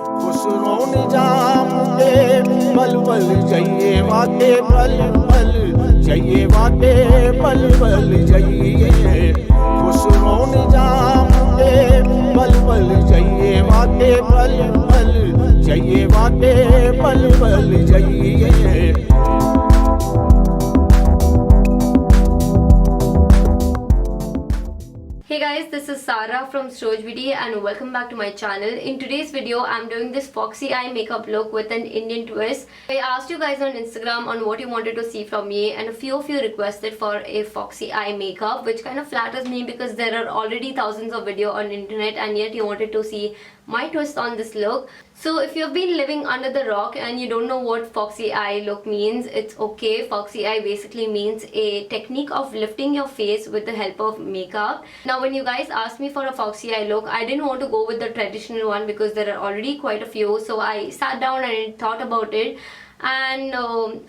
खुसरो निजाम के बल बल जाइए वाके बल बल जाइए वाके बल बल जाइए खुसरो निजाम के बल बल जाइए वाके बल बल जाइए वाके बल बल जाइए। Hey guys, this is Sarah from Storage BD and welcome back to my channel. In today's video, I'm doing this foxy eye makeup look with an Indian twist. I asked you guys on Instagram on what you wanted to see from me, and a few of you requested for a foxy eye makeup, which kind of flatters me because there are already thousands of videos on internet and yet you wanted to see my twist on this look. So if you've been living under the rock and you don't know what foxy eye look means, it's okay. Foxy eye basically means a technique of lifting your face with the help of makeup. Now when you guys asked me for a foxy eye look, I didn't want to go with the traditional one because there are already quite a few. So I sat down and thought about it. And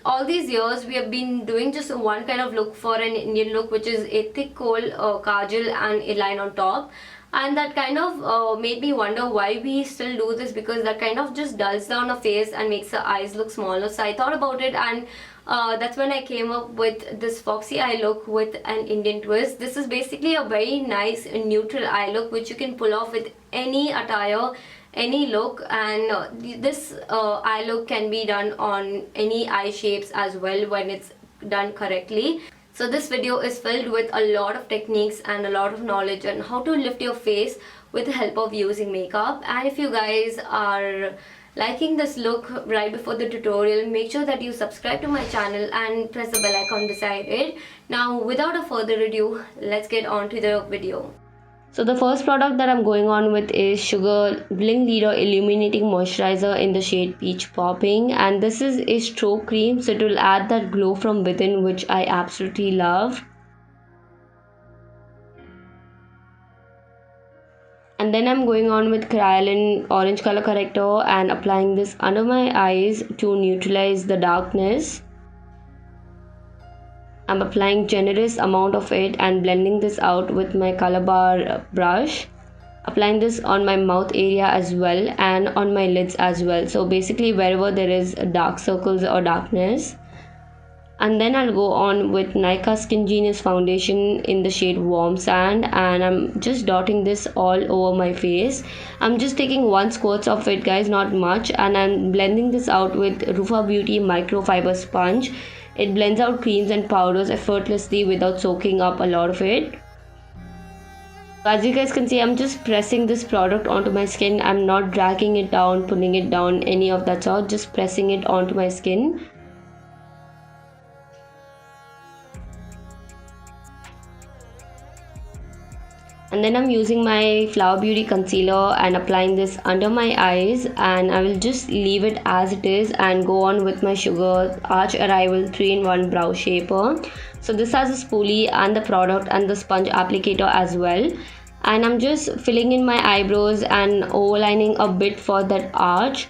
all these years we have been doing just one kind of look for an Indian look, which is a thick kohl kajal and a line on top. And that kind of made me wonder why we still do this, because that kind of just dulls down a face and makes the eyes look smaller. So I thought about it, and that's when I came up with this foxy eye look with an Indian twist. This is basically a very nice neutral eye look which you can pull off with any attire, any look, and this eye look can be done on any eye shapes as well when it's done correctly. So this video is filled with a lot of techniques and a lot of knowledge on how to lift your face with the help of using makeup. And if you guys are liking this look right before the tutorial, make sure that you subscribe to my channel and press the bell icon beside it. Now without a further ado, let's get on to the video. So the first product that I'm going on with is Sugar Bling Leader Illuminating Moisturizer in the shade Peach Popping, and this is a stroke cream, so it will add that glow from within, which I absolutely love. And then I'm going on with Kryolan Orange Color Corrector and applying this under my eyes to neutralize the darkness. I'm applying generous amount of it and blending this out with my color bar brush. Applying this on my mouth area as well and on my lids as well. So basically wherever there is dark circles or darkness. And then I'll go on with Nykaa Skin Genius Foundation in the shade Warm Sand, and I'm just dotting this all over my face. I'm just taking one squirt of it, guys, not much, and I'm blending this out with Rufa Beauty Microfiber Sponge. It blends out creams and powders effortlessly without soaking up a lot of it. As you guys can see, I'm just pressing this product onto my skin. I'm not dragging it down, pulling it down, any of that sort, just pressing it onto my skin. And then I'm using my Flower Beauty concealer and applying this under my eyes, and I will just leave it as it is and go on with my Sugar Arch Arrival 3-in-1 Brow Shaper. So this has a spoolie and the product and the sponge applicator as well. And I'm just filling in my eyebrows and overlining a bit for that arch.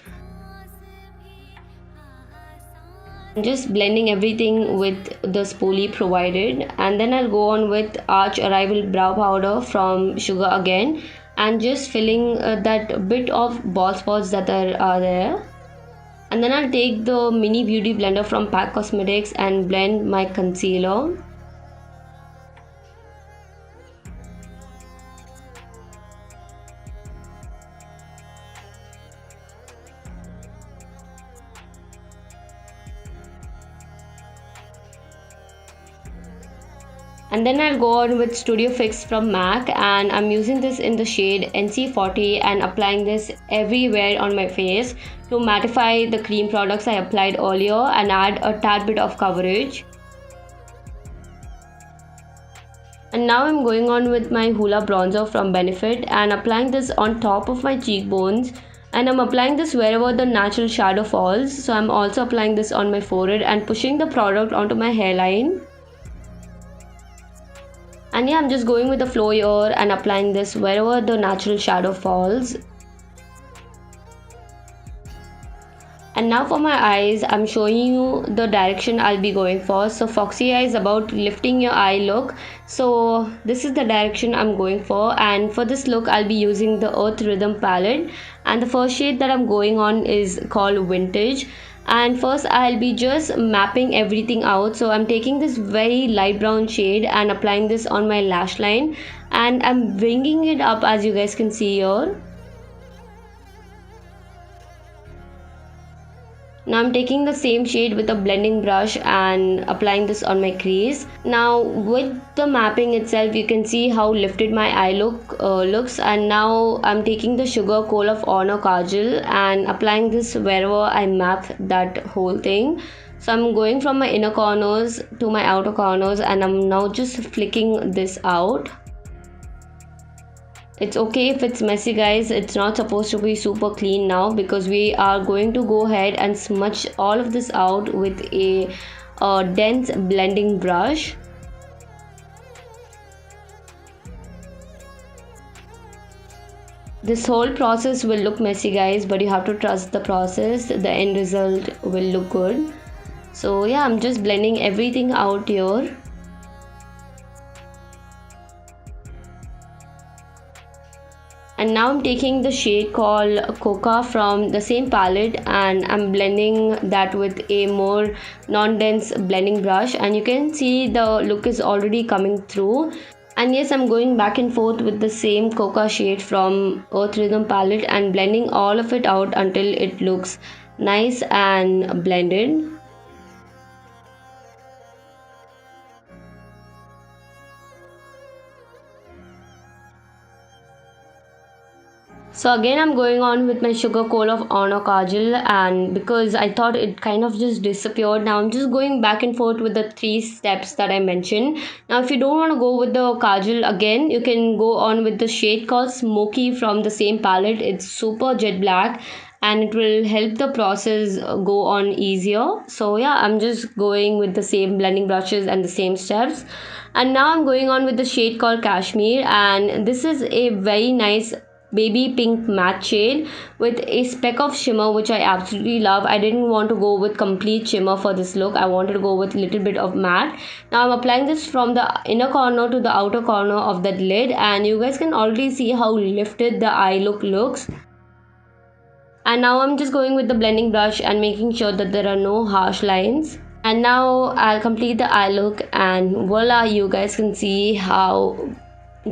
Just blending everything with the spoolie provided, and then I'll go on with Arch Arrival brow powder from Sugar again and just filling that bit of bald spots that are there. And then I'll take the mini beauty blender from PAC Cosmetics and blend my concealer. And then I'll go on with Studio Fix from MAC, and I'm using this in the shade NC40 and applying this everywhere on my face to mattify the cream products I applied earlier and add a tad bit of coverage. And now I'm going on with my Hoola bronzer from Benefit and applying this on top of my cheekbones, and I'm applying this wherever the natural shadow falls. So I'm also applying this on my forehead and pushing the product onto my hairline. And yeah, I'm just going with the flow here and applying this wherever the natural shadow falls. And now for my eyes, I'm showing you the direction I'll be going for. So foxy eye is about lifting your eye look. So this is the direction I'm going for. And for this look, I'll be using the Earth Rhythm palette. And the first shade that I'm going on is called Vintage. And first I'll be just mapping everything out. So I'm taking this very light brown shade and applying this on my lash line, and I'm bringing it up as you guys can see here. Now I'm taking the same shade with a blending brush and applying this on my crease. Now with the mapping itself, you can see how lifted my eye looks. And now I'm taking the Sugar Coal of Honor Kajal and applying this wherever I map that whole thing. So I'm going from my inner corners to my outer corners, and I'm now just flicking this out. It's okay if it's messy, guys. It's not supposed to be super clean now, because we are going to go ahead and smudge all of this out with a dense blending brush. This whole process will look messy, guys, but you have to trust the process. The end result will look good. So yeah, I'm just blending everything out here. And now I'm taking the shade called Coca from the same palette, and I'm blending that with a more non-dense blending brush, and you can see the look is already coming through. And yes, I'm going back and forth with the same Coca shade from Earth Rhythm palette and blending all of it out until it looks nice and blended. So again, I'm going on with my Sugar Coal of Honor Kajal, and because I thought it kind of just disappeared, now I'm just going back and forth with the 3 steps that I mentioned. Now if you don't want to go with the Kajal again, you can go on with the shade called Smoky from the same palette. It's super jet black and it will help the process go on easier. So yeah, I'm just going with the same blending brushes and the same steps. And now I'm going on with the shade called Kashmir, and this is a very nice baby pink matte shade with a speck of shimmer, which I absolutely love. I didn't want to go with complete shimmer for this look. I wanted to go with a little bit of matte. Now I'm applying this from the inner corner to the outer corner of that lid, and you guys can already see how lifted the eye look looks. And now I'm just going with the blending brush and making sure that there are no harsh lines. And now I'll complete the eye look, and voila, you guys can see how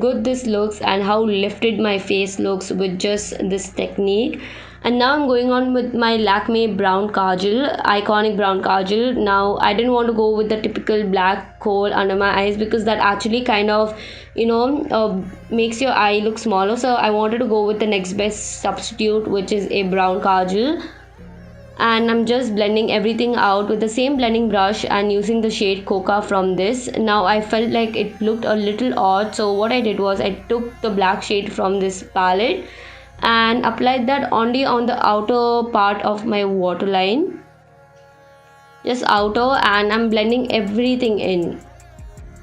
good this looks and how lifted my face looks with just this technique. And now I'm going on with my Lakme brown kajal, iconic brown kajal. Now I didn't want to go with the typical black coal under my eyes, because that actually kind of makes your eye look smaller. So I wanted to go with the next best substitute, which is a brown kajal. And I'm just blending everything out with the same blending brush and using the shade Coca from this. Now I felt like it looked a little odd, so what I did was I took the black shade from this palette and applied that only on the outer part of my waterline, just outer, and I'm blending everything in.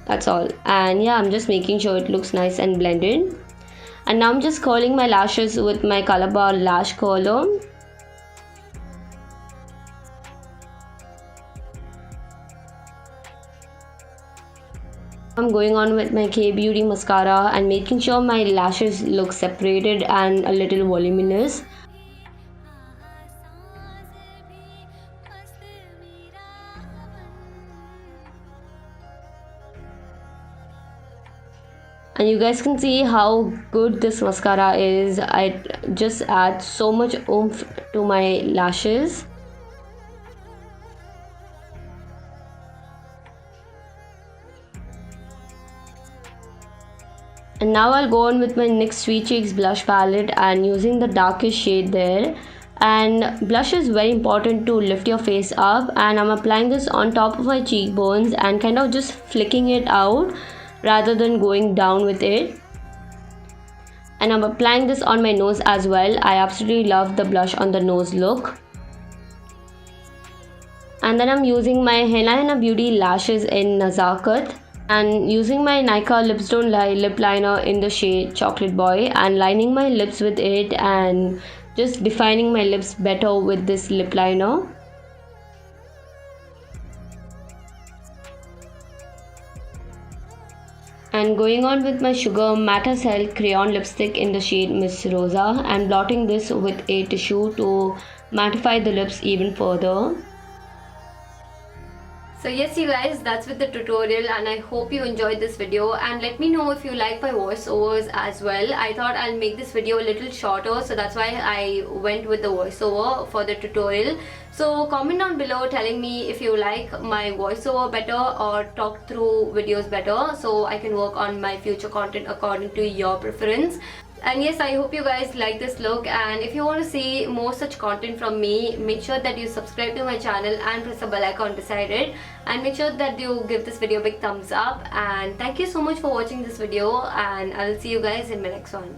That's all. And yeah, I'm just making sure it looks nice and blended. And now I'm just curling my lashes with my Calabar lash curler. I'm going on with my K-Beauty mascara and making sure my lashes look separated and a little voluminous. And you guys can see how good this mascara is. It just adds so much oomph to my lashes. And now I'll go on with my NYX Sweet Cheeks blush palette and using the darkest shade there. And blush is very important to lift your face up, and I'm applying this on top of my cheekbones and kind of just flicking it out rather than going down with it. And I'm applying this on my nose as well. I absolutely love the blush on the nose look. And then I'm using my Henna Beauty lashes in Nazakat, and using my Nykaa Lipstone lip liner in the shade Chocolate Boy and lining my lips with it and just defining my lips better with this lip liner. And going on with my Sugar Matte Cell Crayon Lipstick in the shade Miss Rosa, and blotting this with a tissue to mattify the lips even further. So yes you guys, that's with the tutorial, and I hope you enjoyed this video, and let me know if you like my voiceovers as well. I thought I'll make this video a little shorter, so that's why I went with the voiceover for the tutorial. So comment down below telling me if you like my voiceover better or talk through videos better, so I can work on my future content according to your preference. And yes, I hope you guys like this look, and if you want to see more such content from me, make sure that you subscribe to my channel and press the bell icon beside it, and make sure that you give this video a big thumbs up. And thank you so much for watching this video, and I'll see you guys in my next one.